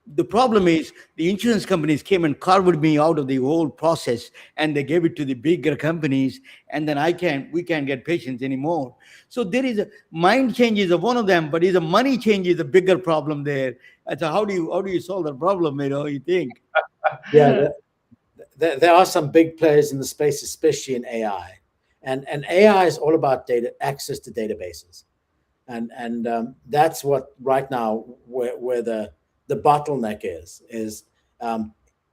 The problem is the insurance companies came and carved me out of the whole process, and they gave it to the bigger companies, and then we can't get patients anymore. So there is a mind change is one of them, but is a money change is a bigger problem there. So how do you solve that problem? You think? Yeah, there are some big players in the space, especially in AI, and AI is all about data access to databases. And that's what right now where the bottleneck is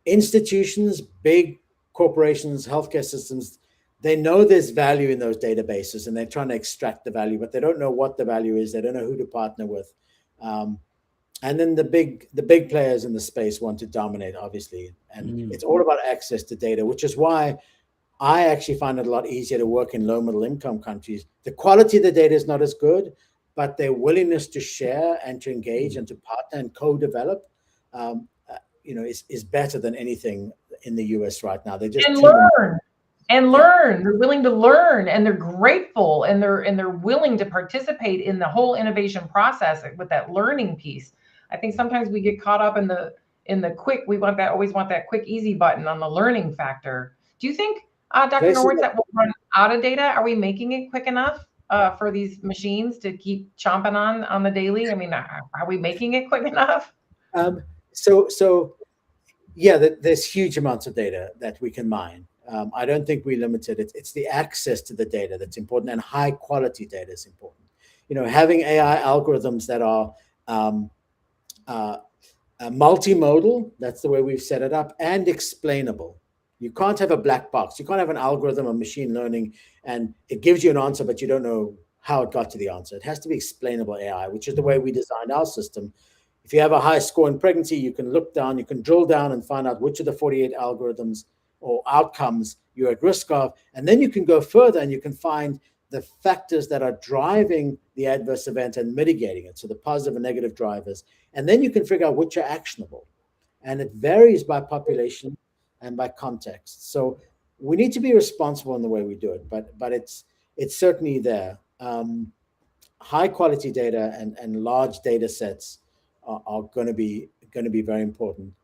institutions, big corporations, healthcare systems. They know there's value in those databases, and they're trying to extract the value, but they don't know what the value is. They don't know who to partner with. And then the big players in the space want to dominate, obviously, and it's all about access to data, which is why I actually find it a lot easier to work in low middle income countries. The quality of the data is not as good, but their willingness to share and to engage and to partner and co-develop, is better than anything in the US right now. They just learn. They're willing to learn, and they're grateful, and they're willing to participate in the whole innovation process with that learning piece. I think sometimes we get caught up in the quick. We always want that quick, easy button on the learning factor. Do you think, Dr. Norwitz, that we'll run out of data? Are we making it quick enough for these machines to keep chomping on the daily? I mean, are we making it quick enough? So yeah, there's huge amounts of data that we can mine. I don't think we limit it. It's the access to the data that's important, and high quality data is important. Having AI algorithms that are multimodal, that's the way we've set it up, and explainable. You can't have a black box. You can't have an algorithm of machine learning and it gives you an answer, but you don't know how it got to the answer. It has to be explainable AI, which is the way we designed our system. If you have a high score in pregnancy, you can look down, you can drill down and find out which of the 48 algorithms or outcomes you're at risk of. And then you can go further and you can find the factors that are driving the adverse event and mitigating it. So the positive and negative drivers. And then you can figure out which are actionable. And it varies by population and by context. So we need to be responsible in the way we do it, but it's certainly there. High quality data and large data sets are going to be very important.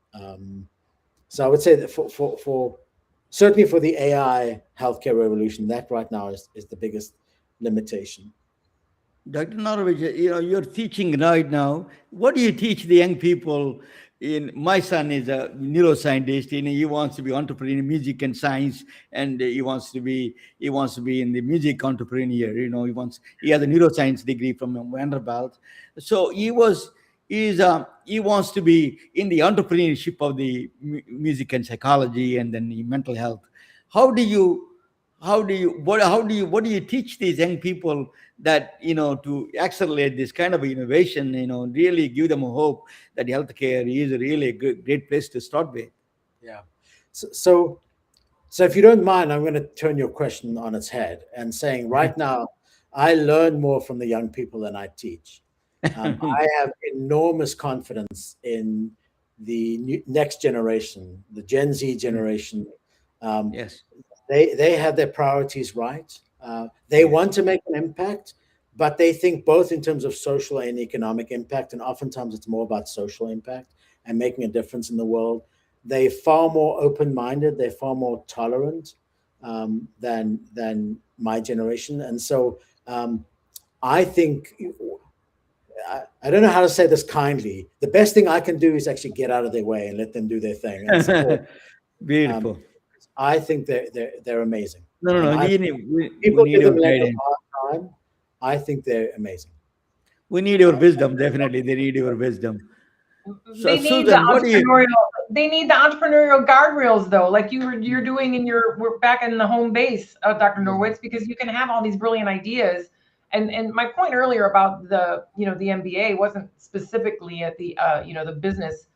So I would say that for certainly for the AI healthcare revolution, that right now is the biggest limitation. Dr. Norwitz, you're teaching right now. What do you teach the young people? My son is a neuroscientist, and he wants to be entrepreneur in music and science, and he wants to be in the music entrepreneur. He has a neuroscience degree from Vanderbilt, so he wants to be in the entrepreneurship of the music and psychology, and then the mental health. What do you teach these young people that to accelerate this kind of innovation, really give them a hope that healthcare is a really great place to start with? Yeah. So if you don't mind, I'm going to turn your question on its head and saying right now, I learn more from the young people than I teach. I have enormous confidence in the next generation, the Gen Z generation. Yes. They have their priorities right. They want to make an impact, but they think both in terms of social and economic impact, and oftentimes it's more about social impact and making a difference in the world. They're far more open-minded. They're far more tolerant than my generation. And so I think, I don't know how to say this kindly. The best thing I can do is actually get out of their way and let them do their thing. And support. Beautiful. I think they're amazing. No. People give them a hard time, I think they're amazing. We need your wisdom. Definitely, they need your wisdom. So, They need the Susan, what do you? entrepreneurial guardrails though, like you're doing in we're back in the home base, Dr. Norwitz, because you can have all these brilliant ideas. And my point earlier about the MBA wasn't specifically at the the business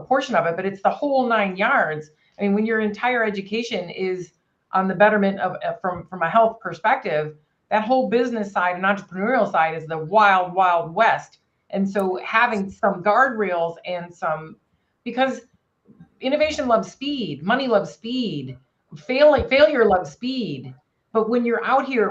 portion of it, but it's the whole 9 yards. I mean, when your entire education is on the betterment of from a health perspective, that whole business side and entrepreneurial side is the wild, wild west. And so having some guardrails and because innovation loves speed, money loves speed, failure loves speed. But when you're out here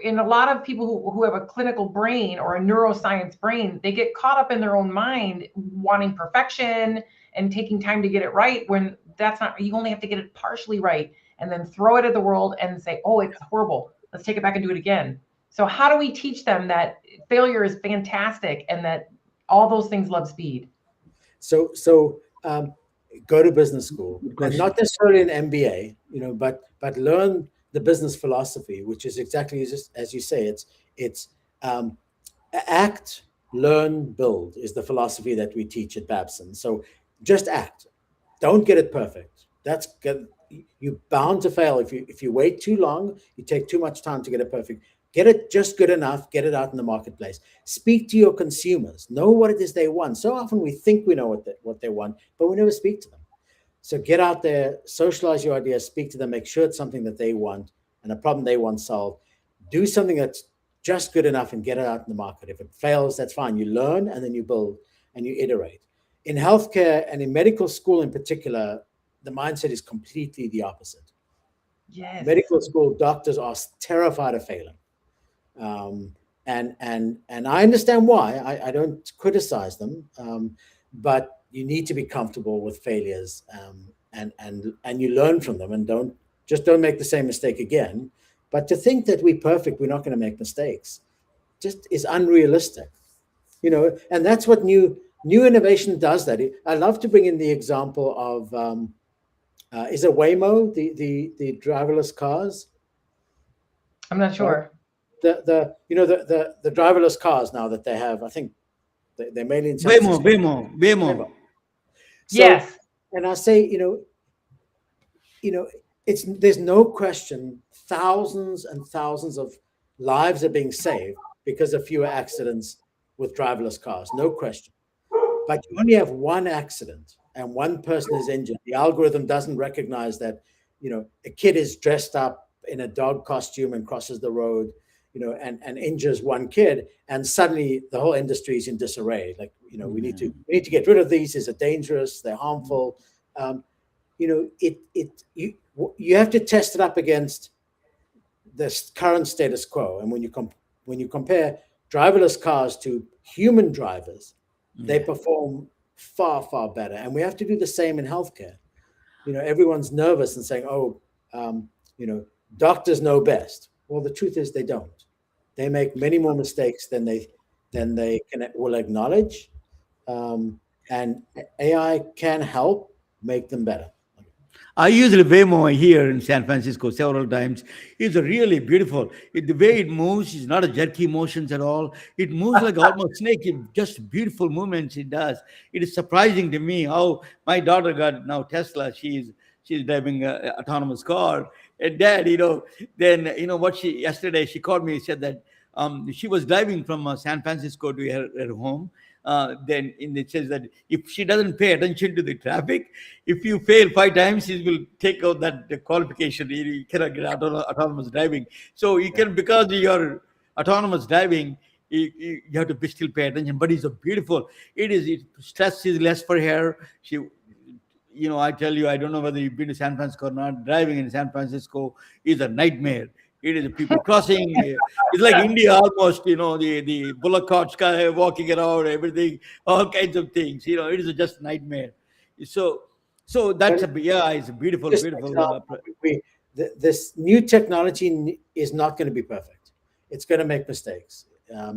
and a lot of people who have a clinical brain or a neuroscience brain, they get caught up in their own mind, wanting perfection and taking time to get it right, when that's not, you only have to get it partially right and then throw it at the world and say, oh, it's horrible. Let's take it back and do it again. So how do we teach them that failure is fantastic and that all those things love speed? So go to business school, and not necessarily an MBA, but learn the business philosophy, which is exactly as you say. It's act, learn, build is the philosophy that we teach at Babson. So just act. Don't get it perfect. That's good. You're bound to fail if you wait too long. You take too much time to get it perfect. Get it just good enough. Get it out in the marketplace. Speak to your consumers. Know what it is they want. So often we think we know what they want, but we never speak to them. So get out there, socialize your ideas, speak to them, make sure it's something that they want and a problem they want solved. Do something that's just good enough and get it out in the market. If it fails, that's fine. You learn and then you build and you iterate. In healthcare and in medical school in particular, the mindset is completely the opposite. Yes. Medical school doctors are terrified of failing. And I understand why. I don't criticize them, but you need to be comfortable with failures, and you learn from them, and don't make the same mistake again. But to think that we're perfect, we're not going to make mistakes, just is unrealistic, And that's what new innovation does. That I love to bring in the example of is it Waymo, the driverless cars? I'm not sure. The driverless cars now that they have, I think they're mainly in Waymo. So, yes. And I say, there's no question thousands and thousands of lives are being saved because of fewer accidents with driverless cars, no question. But you only have one accident and one person is injured. The algorithm doesn't recognize that, a kid is dressed up in a dog costume and crosses the road, and injures one kid, and suddenly the whole industry is in disarray. Like, we need to get rid of these. These are dangerous. They're harmful. You have to test it up against the current status quo. And when you compare driverless cars to human drivers, they perform far, far better. And we have to do the same in healthcare. Everyone's nervous and saying, doctors know best. Well, the truth is they don't. They make many more mistakes than they will acknowledge, and AI can help make them better. I use Waymo here in San Francisco several times. It's really beautiful. The way it moves is not a jerky motions at all. It moves like almost snake. Just beautiful movements it does. It is surprising to me how my daughter got now Tesla. She's driving an autonomous car. And Dad, then yesterday she called me and said that she was driving from San Francisco to her home. Then it says that if she doesn't pay attention to the traffic, if you fail 5 times, she will take out that qualification. You cannot get autonomous driving. So you can, because you're autonomous driving, you have to still pay attention. But it's beautiful. It stress is less for her. She, I tell you, I don't know whether you've been to San Francisco or not. Driving in San Francisco is a nightmare. It is people crossing. It's like India almost, the bullock carts walking around, everything, all kinds of things. It is just a nightmare. So that's it's a beautiful. This new technology is not going to be perfect. It's going to make mistakes,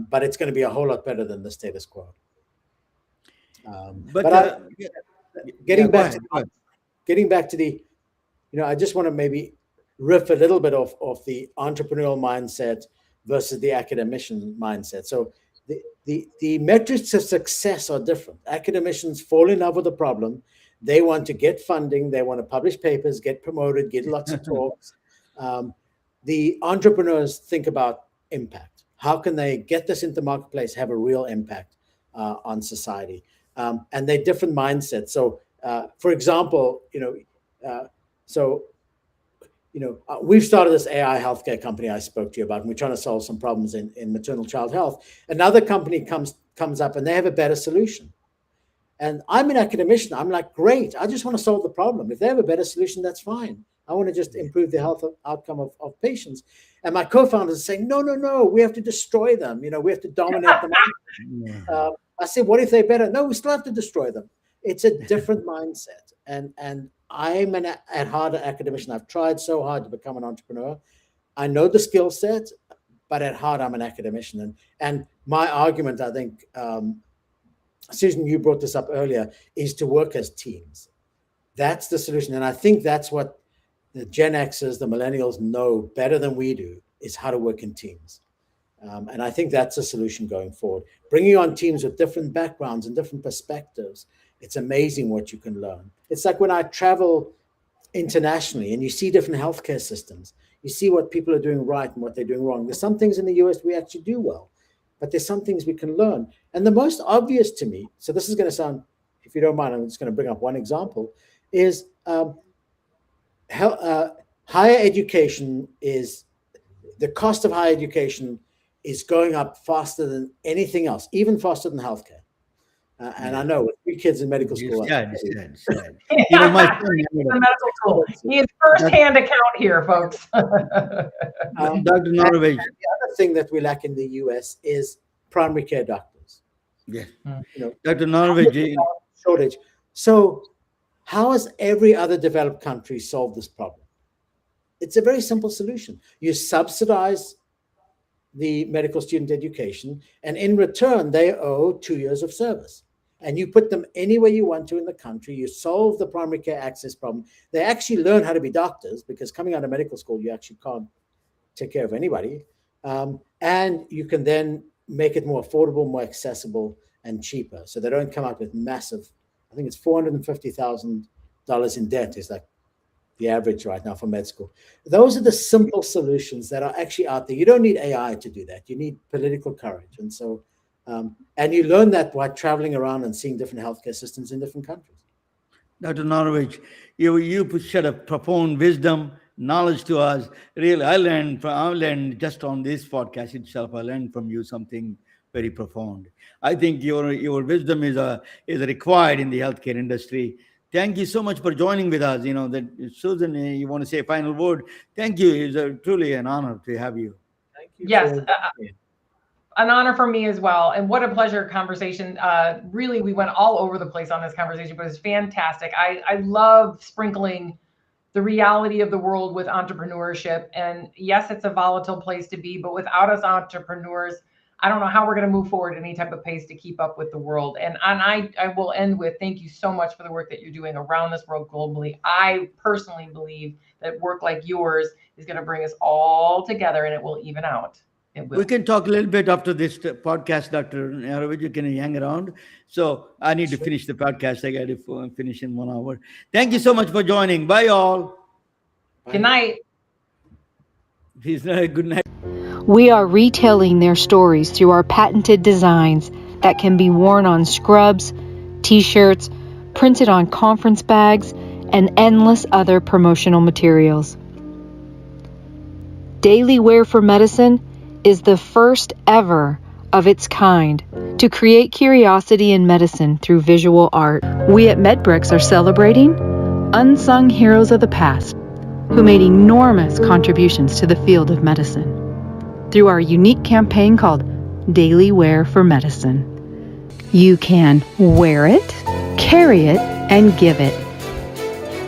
but it's going to be a whole lot better than the status quo. Getting back to the, I just want to maybe riff a little bit of the entrepreneurial mindset versus the academician mindset. So the metrics of success are different. Academicians fall in love with the problem. They want to get funding. They want to publish papers, get promoted, get lots of talks. The entrepreneurs think about impact. How can they get this into the marketplace, have a real impact on society? And they're different mindsets. So, for example, we've started this AI healthcare company I spoke to you about, and we're trying to solve some problems in maternal child health. Another company comes up and they have a better solution. And I'm an academician. I'm like, great. I just want to solve the problem. If they have a better solution, that's fine. I want to just improve the health outcome of patients. And my co-founders are saying, no, we have to destroy them. We have to dominate the market. I said, what if they're better? No, we still have to destroy them. It's a different mindset. And I'm at heart an academician. I've tried so hard to become an entrepreneur. I know the skill set, but at heart, I'm an academician. And my argument, I think, Susan, you brought this up earlier, is to work as teams. That's the solution. And I think that's what the Gen Xers, the millennials know better than we do, is how to work in teams. And I think that's a solution going forward. Bringing on teams with different backgrounds and different perspectives, it's amazing what you can learn. It's like when I travel internationally and you see different healthcare systems, you see what people are doing right and what they're doing wrong. There's some things in the US we actually do well, but there's some things we can learn. And the most obvious to me, so this is going to sound, if you don't mind, I'm just going to bring up one example, is higher education is, the cost of higher education is going up faster than anything else, even faster than healthcare. And I know with 3 kids in medical school. Sad. My son in medical school. He is first-hand account here, folks. Dr. Norwitz. The other thing that we lack in the US is primary care doctors. Yeah. Dr. Norwitz. Shortage. So how has every other developed country solved this problem? It's a very simple solution. You subsidize the medical student education, and in return, they owe 2 years of service. And you put them anywhere you want to in the country. You solve the primary care access problem. They actually learn how to be doctors, because coming out of medical school, you actually can't take care of anybody. And you can then make it more affordable, more accessible, and cheaper. So they don't come out with massive, I think it's $450,000 in debt is like the average right now for med school. Those are the simple solutions that are actually out there. You don't need AI to do that. You need political courage. And so, and you learn that by traveling around and seeing different healthcare systems in different countries. Dr. Norwitz, you shed a profound wisdom, knowledge to us. Really, I learned just on this podcast itself, I learned from you something very profound. I think your wisdom is required in the healthcare industry. Thank you so much for joining with us. That Susan, you want to say a final word? Thank you. It's truly an honor to have you. Thank you. Yes, an honor for me as well. And what a pleasure conversation. Really, we went all over the place on this conversation, but it was fantastic. I love sprinkling the reality of the world with entrepreneurship. And yes, it's a volatile place to be, but without us entrepreneurs, I don't know how we're going to move forward at any type of pace to keep up with the world. And I will end with thank you so much for the work that you're doing around this world globally. I personally believe that work like yours is going to bring us all together, and it will even out. It will. We can talk a little bit after this podcast, Dr. Norwitz. You can hang around. So I need to finish the podcast. I got to finish in 1 hour. Thank you so much for joining. Bye, all. Good night. Good night. We are retelling their stories through our patented designs that can be worn on scrubs, t-shirts, printed on conference bags, and endless other promotional materials. Daily Wear for Medicine is the first ever of its kind to create curiosity in medicine through visual art. We at MedBricks are celebrating unsung heroes of the past who made enormous contributions to the field of medicine through our unique campaign called Daily Wear for Medicine. You can wear it, carry it, and give it